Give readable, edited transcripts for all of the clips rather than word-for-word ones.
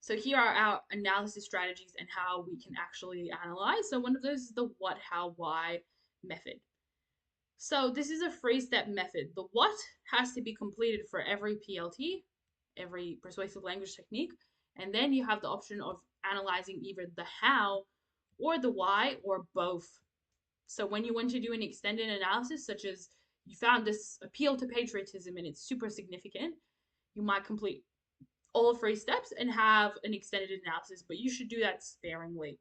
So here are our analysis strategies and how we can actually analyze. So one of those is the what, how, why method. So this is a three-step method. The what has to be completed for every PLT, every persuasive language technique, and then you have the option of analyzing either the how or the why or both. So when you want to do an extended analysis, such as you found this appeal to patriotism and it's super significant, you might complete all three steps and have an extended analysis, but you should do that sparingly.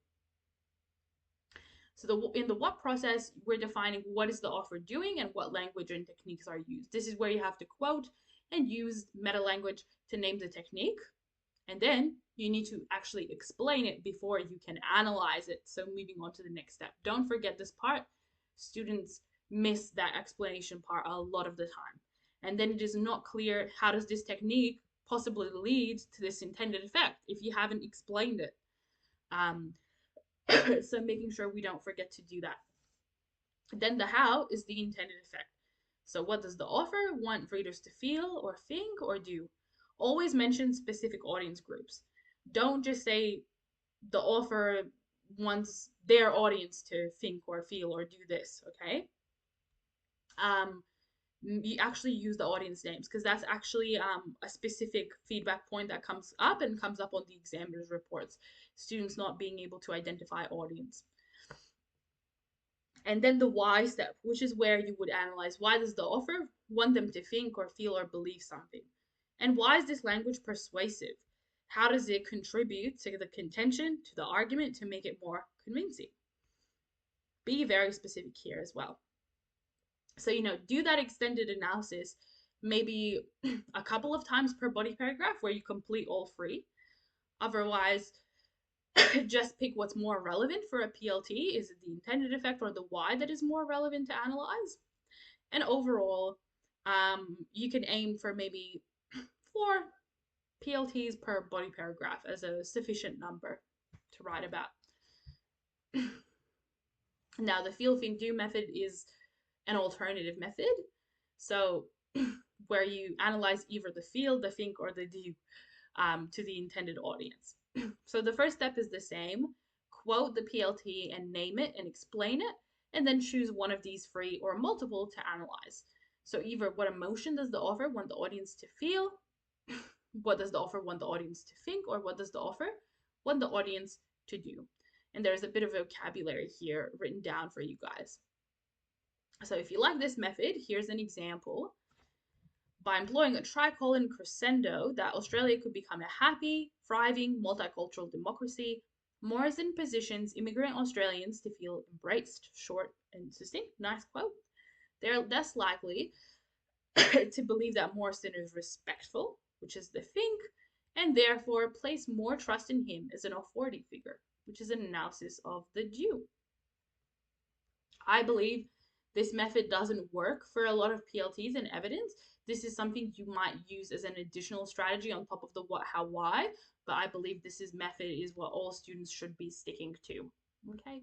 So in the what process, we're defining what is the author doing and what language and techniques are used. This is where you have to quote and use meta language to name the technique. And then you need to actually explain it before you can analyze it. So moving on to the next step. Don't forget this part. Students miss that explanation part a lot of the time. And then it is not clear how does this technique possibly lead to this intended effect if you haven't explained it. So making sure we don't forget to do that. Then the how is the intended effect. So what does the author want readers to feel or think or do? Always mention specific audience groups. Don't just say the author wants their audience to think or feel or do this, okay? You actually use the audience names because that's actually a specific feedback point that comes up on the examiner's reports. Students not being able to identify audience. And then the why step, which is where you would analyze why does the author want them to think or feel or believe something? And why is this language persuasive? How does it contribute to the contention, to the argument, to make it more convincing? Be very specific here as well. So, do that extended analysis maybe a couple of times per body paragraph where you complete all three. Otherwise, just pick what's more relevant for a PLT. Is it the intended effect or the why that is more relevant to analyze? And overall, you can aim for maybe 4 PLTs per body paragraph as a sufficient number to write about. Now, the feel, think, do method is an alternative method. So, where you analyze either the feel, the think, or the do to the intended audience. So, the first step is the same. Quote the PLT and name it and explain it, and then choose one of these three or multiple to analyze. So, either what emotion does the author want the audience to feel, what does the author want the audience to think, or what does the author want the audience to do? And there's a bit of vocabulary here written down for you guys. So if you like this method, here's an example. By employing a tricolon crescendo, that Australia could become a happy, thriving, multicultural democracy, Morrison positions immigrant Australians to feel embraced. Short and succinct, nice quote. They're less likely to believe that Morrison is respectful, which is the think, and therefore place more trust in him as an authority figure, which is an analysis of the do. I believe this method doesn't work for a lot of PLTs and evidence. This is something you might use as an additional strategy on top of the what, how, why, but I believe this method is what all students should be sticking to. Okay.